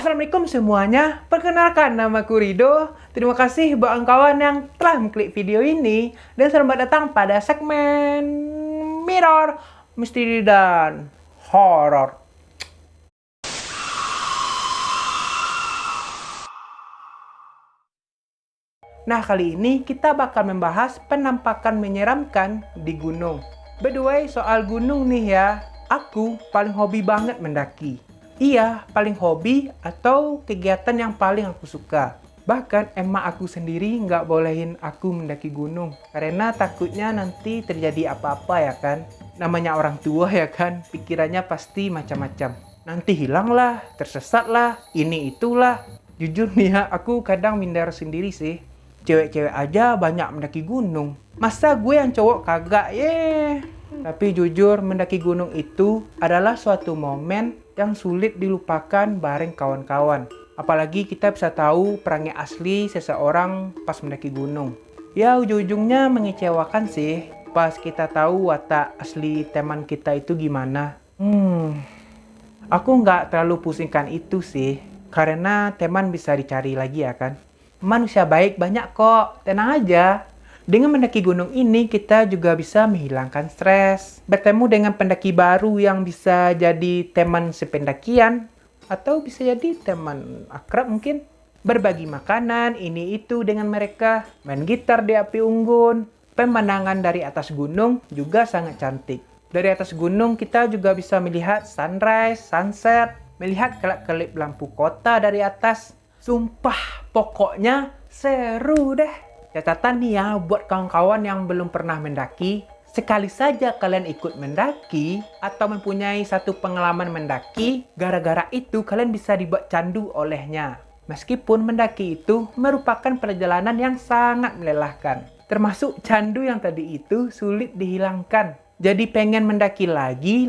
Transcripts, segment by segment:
Assalamualaikum semuanya, perkenalkan namaku Rido. Terima kasih buat kawan yang telah mengklik video ini. Dan selamat datang pada segmen Mirror, Misteri dan Horor. Nah, kali ini kita bakal membahas penampakan menyeramkan di gunung. By the way, soal gunung nih ya, aku paling hobi banget mendaki. Iya, paling hobi atau kegiatan yang paling aku suka. Bahkan emak aku sendiri nggak bolehin aku mendaki gunung. Karena takutnya nanti terjadi apa-apa ya kan. Namanya orang tua ya kan, pikirannya pasti macam-macam. Nanti hilang lah, tersesat lah, ini itulah. Jujur nih ya, aku kadang minder sendiri sih. Cewek-cewek aja banyak mendaki gunung. Masa gue yang cowok kagak ye? Tapi jujur, mendaki gunung itu adalah suatu momen yang sulit dilupakan bareng kawan-kawan. Apalagi kita bisa tahu perangai asli seseorang pas mendaki gunung. Ya ujung-ujungnya mengecewakan sih pas kita tahu watak asli teman kita itu gimana. Aku nggak terlalu pusingkan itu sih, karena teman bisa dicari lagi ya kan. Manusia baik banyak kok, tenang aja. Dengan mendaki gunung ini, kita juga bisa menghilangkan stres. Bertemu dengan pendaki baru yang bisa jadi teman sependakian. Atau bisa jadi teman akrab mungkin. Berbagi makanan, ini itu dengan mereka. Main gitar di api unggun. Pemandangan dari atas gunung juga sangat cantik. Dari atas gunung, kita juga bisa melihat sunrise, sunset. Melihat kelap-kelip lampu kota dari atas. Sumpah, pokoknya seru deh. Catatan nih ya, buat kawan-kawan yang belum pernah mendaki, sekali saja kalian ikut mendaki atau mempunyai satu pengalaman mendaki, gara-gara itu kalian bisa dibuat candu olehnya. Meskipun mendaki itu merupakan perjalanan yang sangat melelahkan. Termasuk candu yang tadi itu sulit dihilangkan. Jadi pengen mendaki lagi,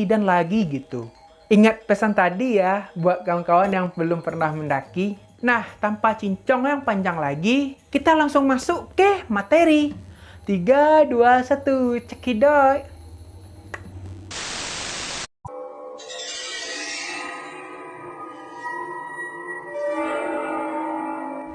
dan lagi gitu. Ingat pesan tadi ya, buat kawan-kawan yang belum pernah mendaki. Nah, tanpa cincong yang panjang lagi, kita langsung masuk ke materi. 3, 2, 1, cekidot.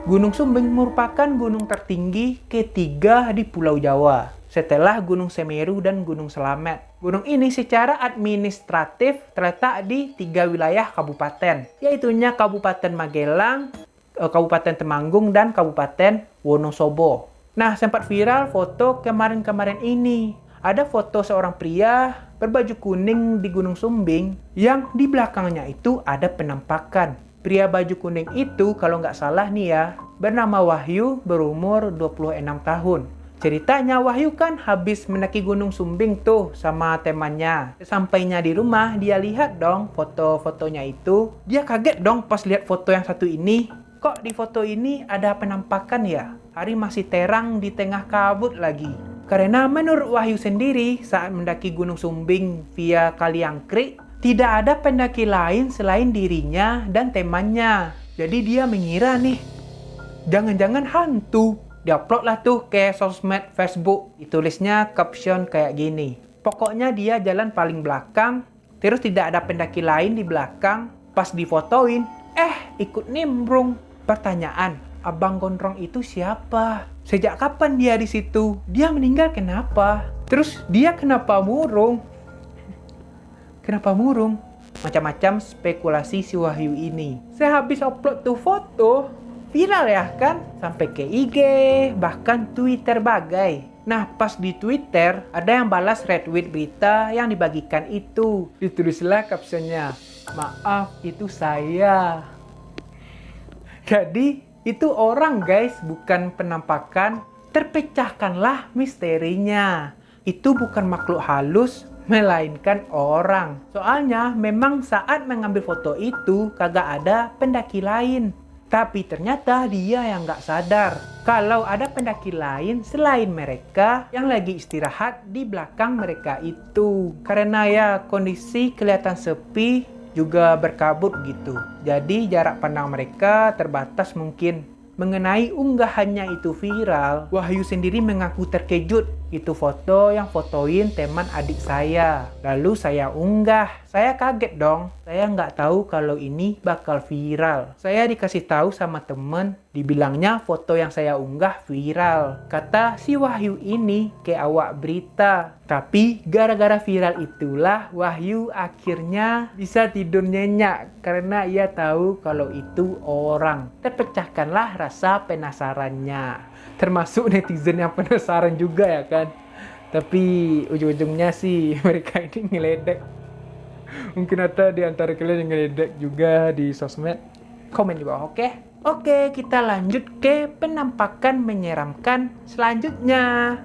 Gunung Sumbing merupakan gunung tertinggi ketiga di Pulau Jawa, setelah Gunung Semeru dan Gunung Selamet. Gunung ini secara administratif terletak di 3 wilayah kabupaten, yaitunya Kabupaten Magelang, Kabupaten Temanggung, dan Kabupaten Wonosobo. Nah, sempat viral foto kemarin-kemarin ini. Ada foto seorang pria berbaju kuning di Gunung Sumbing yang di belakangnya itu ada penampakan. Pria baju kuning itu kalau nggak salah nih ya, bernama Wahyu, berumur 26 tahun. Ceritanya Wahyu kan habis mendaki Gunung Sumbing tuh sama temannya. Sampainya di rumah, dia lihat dong foto-fotonya itu. Dia kaget dong pas lihat foto yang satu ini. Kok di foto ini ada penampakan ya? Hari masih terang di tengah kabut lagi. Karena menurut Wahyu sendiri, saat mendaki Gunung Sumbing via Kaliangkrik, tidak ada pendaki lain selain dirinya dan temannya. Jadi dia mengira nih, jangan-jangan hantu. Diupload lah tuh ke sosmed Facebook. Ditulisnya caption kayak gini. Pokoknya dia jalan paling belakang, terus tidak ada pendaki lain di belakang. Pas difotoin, ikut nimbrung. Pertanyaan, Abang Gondrong itu siapa? Sejak kapan dia di situ? Dia meninggal kenapa? Terus dia kenapa murung? Kenapa murung? Macam-macam spekulasi si Wahyu ini. Saya habis upload tuh foto, viral ya kan? Sampai ke IG, bahkan Twitter bagai. Nah, pas di Twitter, ada yang balas retweet berita yang dibagikan itu. Ditulislah captionnya, "Maaf, itu saya." Jadi, itu orang guys, bukan penampakan. Terpecahkanlah misterinya. Itu bukan makhluk halus, melainkan orang. Soalnya, memang saat mengambil foto itu, kagak ada pendaki lain. Tapi ternyata dia yang nggak sadar kalau ada pendaki lain selain mereka yang lagi istirahat di belakang mereka itu. Karena ya kondisi kelihatan sepi juga berkabut gitu. Jadi jarak pandang mereka terbatas mungkin. Mengenai unggahannya itu viral, Wahyu sendiri mengaku terkejut Itu foto yang fotoin teman adik saya. Lalu saya unggah. Saya kaget dong. Saya nggak tahu kalau ini bakal viral. Saya dikasih tahu sama temen, dibilangnya foto yang saya unggah viral. Kata si Wahyu ini kayak awak berita. Tapi gara-gara viral itulah Wahyu akhirnya bisa tidur nyenyak karena ia tahu kalau itu orang. Terpecahkanlah rasa penasarannya. Termasuk netizen yang penasaran juga ya kan. Tapi ujung-ujungnya sih mereka ini ngeledek. Mungkin ada di antara kalian yang ngeledek juga di sosmed. Komen di bawah, oke? Oke, kita lanjut ke penampakan menyeramkan selanjutnya.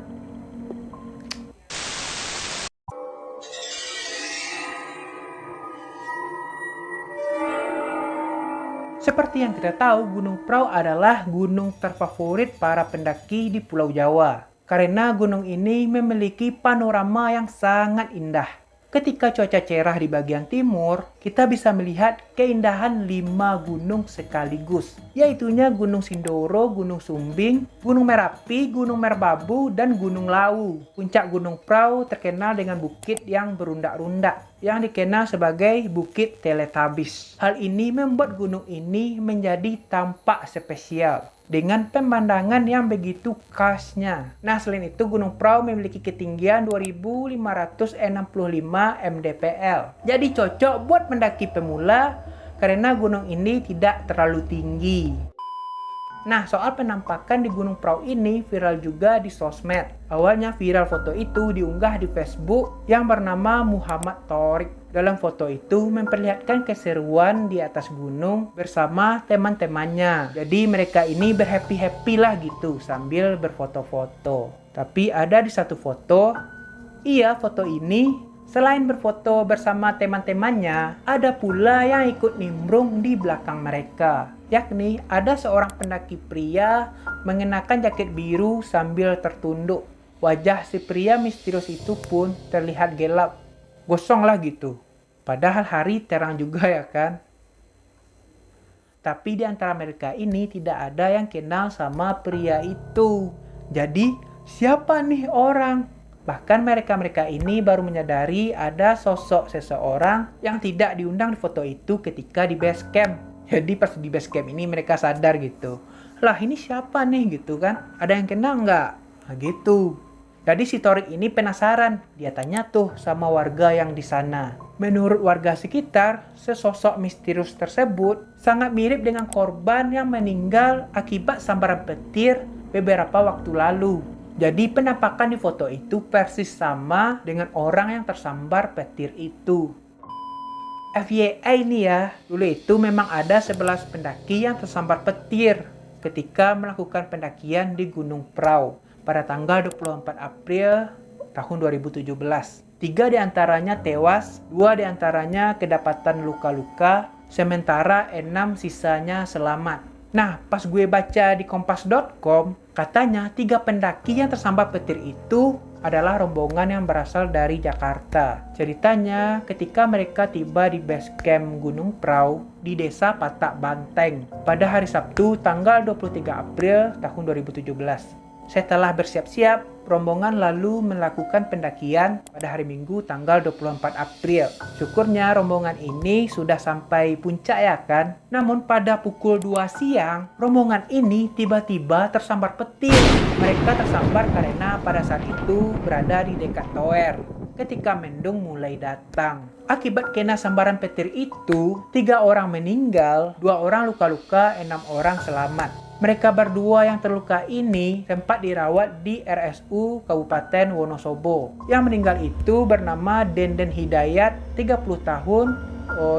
Seperti yang kita tahu, Gunung Prau adalah gunung terfavorit para pendaki di Pulau Jawa. Karena gunung ini memiliki panorama yang sangat indah. Ketika cuaca cerah di bagian timur, kita bisa melihat keindahan 5 gunung sekaligus, yaitunya Gunung Sindoro, Gunung Sumbing, Gunung Merapi, Gunung Merbabu, dan Gunung Lawu. Puncak Gunung Prau terkenal dengan bukit yang berundak-rundak, yang dikenal sebagai Bukit Teletubbies. Hal ini membuat gunung ini menjadi tampak spesial dengan pemandangan yang begitu khasnya. Nah, selain itu Gunung Prau memiliki ketinggian 2.565 mdpl. Jadi cocok buat pendaki pemula karena gunung ini tidak terlalu tinggi. Nah, soal penampakan di Gunung Prau ini viral juga di sosmed. Awalnya viral foto itu diunggah di Facebook yang bernama Muhammad Thorik. Dalam foto itu memperlihatkan keseruan di atas gunung bersama teman-temannya. Jadi mereka ini berhappy-happy lah gitu sambil berfoto-foto. Tapi ada di satu foto, foto ini selain berfoto bersama teman-temannya, ada pula yang ikut nimbrung di belakang mereka. Yakni ada seorang pendaki pria mengenakan jaket biru sambil tertunduk. Wajah si pria misterius itu pun terlihat gelap, gosong lah gitu. Padahal hari terang juga ya kan. Tapi di antara mereka ini tidak ada yang kenal sama pria itu. Jadi siapa nih orang? Bahkan mereka-mereka ini baru menyadari ada sosok seseorang yang tidak diundang di foto itu ketika di base camp. Jadi pas di base camp ini mereka sadar gitu. Lah ini siapa nih gitu kan? Ada yang kenal nggak? Nah gitu. Jadi si Thorik ini penasaran. Dia tanya tuh sama warga yang di sana. Menurut warga sekitar, sesosok misterius tersebut sangat mirip dengan korban yang meninggal akibat sambaran petir beberapa waktu lalu. Jadi penampakan di foto itu persis sama dengan orang yang tersambar petir itu. FYI nih ya, dulu itu memang ada 11 pendaki yang tersambar petir ketika melakukan pendakian di Gunung Prau pada tanggal 24 April tahun 2017. 3 diantaranya tewas, 2 diantaranya kedapatan luka-luka, sementara 6 sisanya selamat. Nah, pas gue baca di kompas.com, katanya 3 pendaki yang tersambar petir itu adalah rombongan yang berasal dari Jakarta. Ceritanya, ketika mereka tiba di base camp Gunung Prau di desa Patak Banteng pada hari Sabtu tanggal 23 April tahun 2017. Setelah bersiap-siap, rombongan lalu melakukan pendakian pada hari Minggu tanggal 24 April. Syukurnya rombongan ini sudah sampai puncak ya kan. Namun pada pukul 2 siang, rombongan ini tiba-tiba tersambar petir. Mereka tersambar karena pada saat itu berada di dekat tower ketika mendung mulai datang. Akibat kena sambaran petir itu, 3 orang meninggal, 2 orang luka-luka, 6 orang selamat. Mereka berdua yang terluka ini sempat dirawat di RSU Kabupaten Wonosobo. Yang meninggal itu bernama Denden Hidayat, 30 tahun,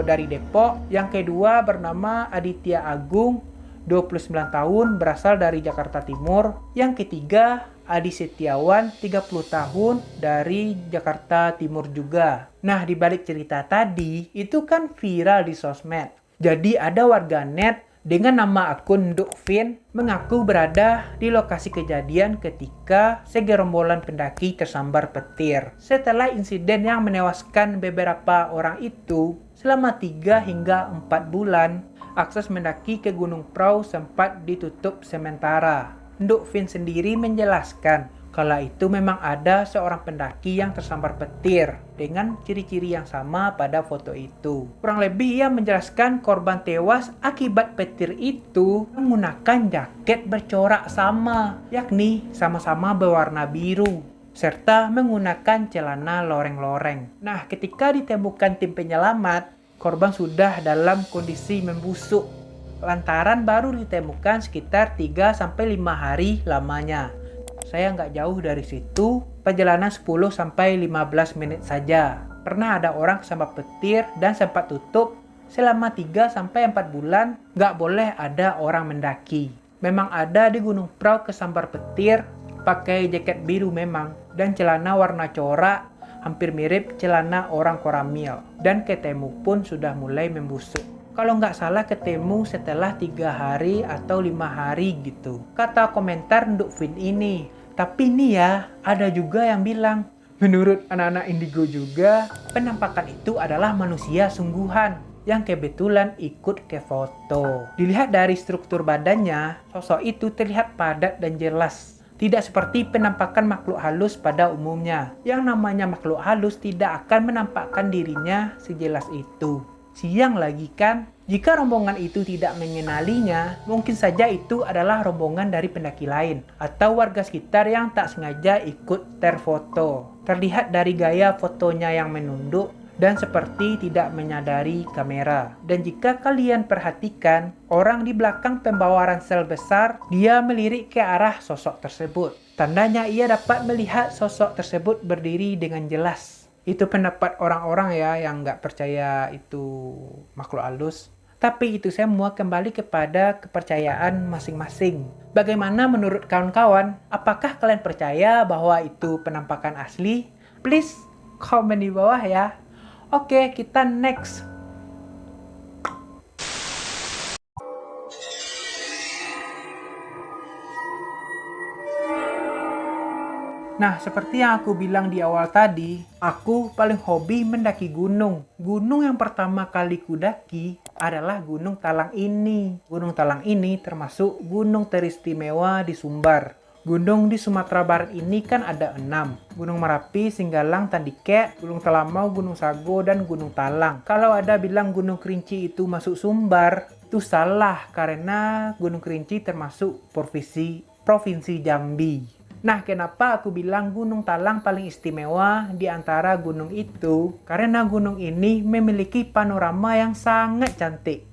dari Depok. Yang kedua bernama Aditya Agung, 29 tahun, berasal dari Jakarta Timur. Yang ketiga Adi Setiawan, 30 tahun, dari Jakarta Timur juga. Nah, di balik cerita tadi, itu kan viral di sosmed. Jadi ada warganet dengan nama akun Dukvin mengaku berada di lokasi kejadian ketika segerombolan pendaki tersambar petir. Setelah insiden yang menewaskan beberapa orang itu, selama 3 hingga 4 bulan, akses mendaki ke Gunung Prau sempat ditutup sementara. Dukvin sendiri menjelaskan Kala itu memang ada seorang pendaki yang tersambar petir dengan ciri-ciri yang sama pada foto itu. Kurang lebih ia menjelaskan korban tewas akibat petir itu menggunakan jaket bercorak sama, yakni sama-sama berwarna biru, serta menggunakan celana loreng-loreng. Nah, ketika ditemukan tim penyelamat, korban sudah dalam kondisi membusuk, lantaran baru ditemukan sekitar 3-5 hari lamanya. Saya nggak jauh dari situ, perjalanan 10-15 menit saja. Pernah ada orang kesambar petir dan sempat tutup selama 3-4 bulan, nggak boleh ada orang mendaki. Memang ada di Gunung Prau kesambar petir, pakai jaket biru memang, dan celana warna corak, hampir mirip celana orang Koramil. Dan ketemu pun sudah mulai membusuk. Kalau nggak salah ketemu setelah 3 hari atau 5 hari gitu. Kata komentar untuk feed ini. Tapi nih ya, ada juga yang bilang, menurut anak-anak indigo juga, penampakan itu adalah manusia sungguhan yang kebetulan ikut ke foto. Dilihat dari struktur badannya, sosok itu terlihat padat dan jelas. Tidak seperti penampakan makhluk halus pada umumnya. Yang namanya makhluk halus tidak akan menampakkan dirinya sejelas itu. Siang lagi kan? Jika rombongan itu tidak mengenalinya, mungkin saja itu adalah rombongan dari pendaki lain atau warga sekitar yang tak sengaja ikut terfoto. Terlihat dari gaya fotonya yang menunduk dan seperti tidak menyadari kamera. Dan jika kalian perhatikan, orang di belakang pembawa ransel besar, dia melirik ke arah sosok tersebut. Tandanya ia dapat melihat sosok tersebut berdiri dengan jelas. Itu pendapat orang-orang ya yang nggak percaya itu makhluk halus. Tapi itu semua kembali kepada kepercayaan masing-masing. Bagaimana menurut kawan-kawan? Apakah kalian percaya bahwa itu penampakan asli? Please komen di bawah ya. Oke, kita next. Nah, seperti yang aku bilang di awal tadi, aku paling hobi mendaki gunung. Gunung yang pertama kali kudaki adalah Gunung Talang ini. Gunung Talang ini termasuk gunung teristimewa di Sumbar. Gunung di Sumatera Barat ini kan ada 6. Gunung Merapi, Singgalang, Tandike, Gunung Talamau, Gunung Sago, dan Gunung Talang. Kalau ada bilang Gunung Kerinci itu masuk Sumbar, itu salah karena Gunung Kerinci termasuk Provinsi Jambi. Nah, kenapa aku bilang Gunung Talang paling istimewa di antara gunung itu? Karena gunung ini memiliki panorama yang sangat cantik.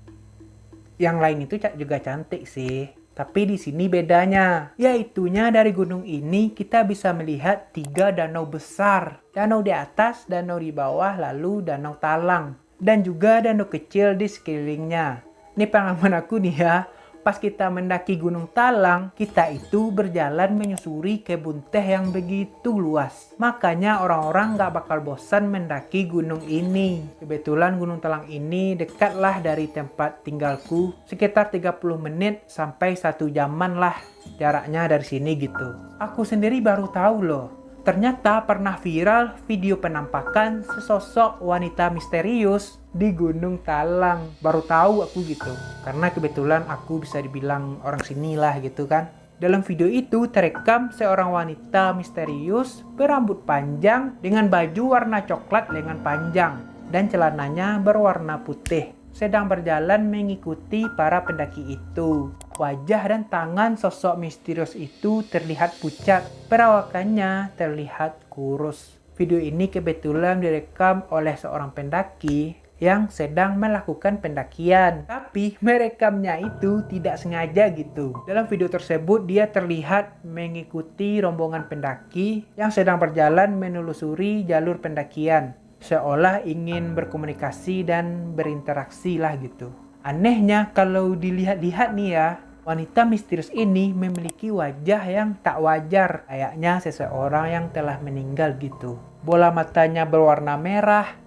Yang lain itu juga cantik sih. Tapi di sini bedanya, yaitunya dari gunung ini kita bisa melihat 3 danau besar. Danau di atas, danau di bawah, lalu danau Talang. Dan juga danau kecil di sekelilingnya. Ini pengalaman aku nih ya. Pas kita mendaki Gunung Talang, kita itu berjalan menyusuri kebun teh yang begitu luas. Makanya orang-orang gak bakal bosan mendaki gunung ini. Kebetulan Gunung Talang ini dekatlah dari tempat tinggalku. Sekitar 30 menit sampai 1 jaman lah jaraknya dari sini gitu. Aku sendiri baru tahu loh. Ternyata pernah viral video penampakan sesosok wanita misterius di Gunung Talang. Baru tahu aku gitu. Karena kebetulan aku bisa dibilang orang sini lah gitu kan. Dalam video itu terekam seorang wanita misterius berambut panjang dengan baju warna coklat lengan panjang dan celananya berwarna putih. Sedang berjalan mengikuti para pendaki itu. Wajah dan tangan sosok misterius itu terlihat pucat. Perawakannya terlihat kurus. Video ini kebetulan direkam oleh seorang pendaki yang sedang melakukan pendakian. Tapi merekamnya itu tidak sengaja gitu. Dalam video tersebut dia terlihat mengikuti rombongan pendaki yang sedang berjalan menelusuri jalur pendakian. Seolah ingin berkomunikasi dan berinteraksi lah gitu. Anehnya kalau dilihat-lihat nih ya, wanita misterius ini memiliki wajah yang tak wajar. Kayaknya seseorang yang telah meninggal gitu. Bola matanya berwarna merah,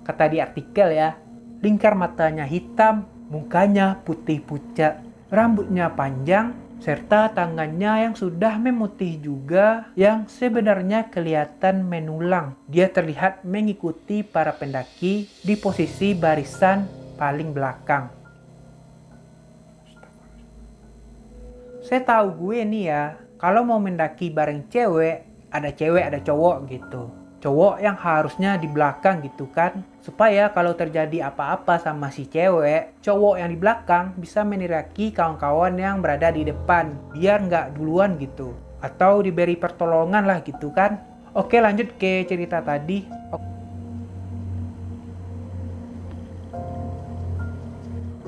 kata di artikel ya. Lingkar matanya hitam, mukanya putih pucat, rambutnya panjang, serta tangannya yang sudah memutih juga yang sebenarnya kelihatan menulang. Dia terlihat mengikuti para pendaki di posisi barisan paling belakang. Saya tahu gue nih ya, kalau mau mendaki bareng cewek, ada cowok gitu. Cowok yang harusnya di belakang gitu kan. Supaya kalau terjadi apa-apa sama si cewek, cowok yang di belakang bisa meniraki kawan-kawan yang berada di depan. Biar nggak duluan gitu. Atau diberi pertolongan lah gitu kan. Oke, lanjut ke cerita tadi.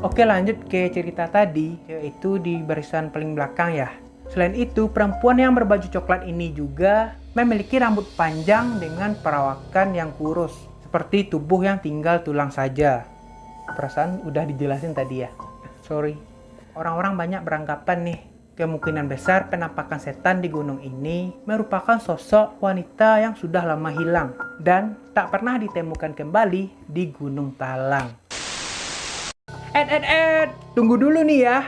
Oke, lanjut ke cerita tadi, yaitu di barisan paling belakang ya. Selain itu, perempuan yang berbaju coklat ini juga memiliki rambut panjang dengan perawakan yang kurus, seperti tubuh yang tinggal tulang saja. Perasaan udah dijelasin tadi ya. Sorry. Orang-orang banyak beranggapan nih, kemungkinan besar penampakan setan di gunung ini merupakan sosok wanita yang sudah lama hilang dan tak pernah ditemukan kembali di Gunung Talang. Tunggu dulu nih ya.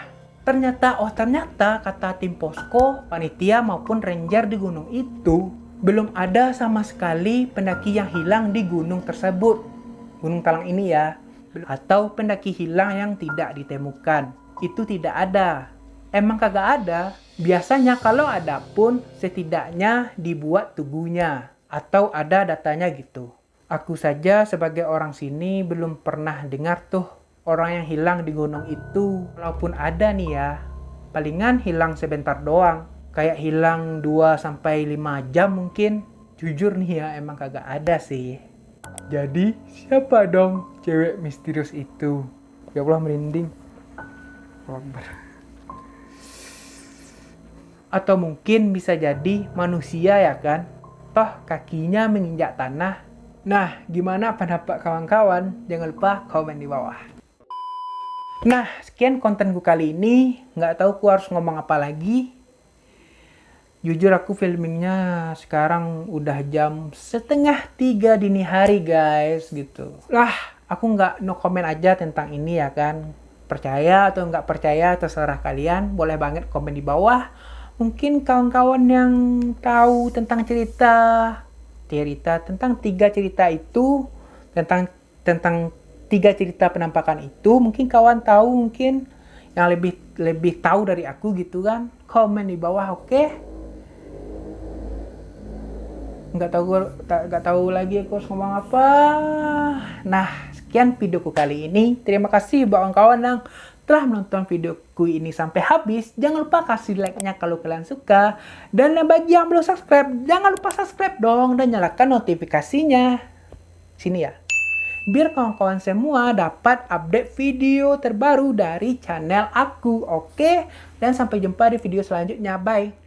Ternyata kata tim posko, panitia maupun ranger di gunung itu, belum ada sama sekali pendaki yang hilang di gunung tersebut. Gunung Talang ini ya. Atau pendaki hilang yang tidak ditemukan. Itu tidak ada. Emang kagak ada. Biasanya kalau ada pun setidaknya dibuat tubuhnya. Atau ada datanya gitu. Aku saja sebagai orang sini belum pernah dengar tuh orang yang hilang di gunung itu. Walaupun ada nih ya, palingan hilang sebentar doang. Kayak hilang 2-5 jam mungkin. Jujur nih ya, emang kagak ada sih. Jadi, siapa dong cewek misterius itu? Ya Allah, merinding. Atau mungkin bisa jadi manusia ya kan? Toh kakinya menginjak tanah. Nah, gimana pendapat kawan-kawan? Jangan lupa komen di bawah. Nah, sekian kontenku kali ini. Nggak tahu aku harus ngomong apa lagi. Jujur aku filmingnya sekarang udah jam 2:30 dini hari guys gitu. Lah, aku nggak no comment aja tentang ini ya kan. Percaya atau nggak percaya terserah kalian. Boleh banget komen di bawah. Mungkin kawan-kawan yang tahu tentang cerita tentang 3 cerita itu, tentang 3 cerita penampakan itu, mungkin kawan tahu, mungkin yang lebih tahu dari aku gitu kan, komen di bawah. Oke? Nggak tahu lagi aku harus ngomong apa. Nah, sekian videoku kali ini. Terima kasih buat kawan-kawan yang telah menonton videoku ini sampai habis. Jangan lupa kasih like-nya kalau kalian suka. Dan bagi yang belum subscribe, jangan lupa subscribe dong dan nyalakan notifikasinya. Sini ya. Biar kawan-kawan semua dapat update video terbaru dari channel aku. Oke? Dan sampai jumpa di video selanjutnya. Bye.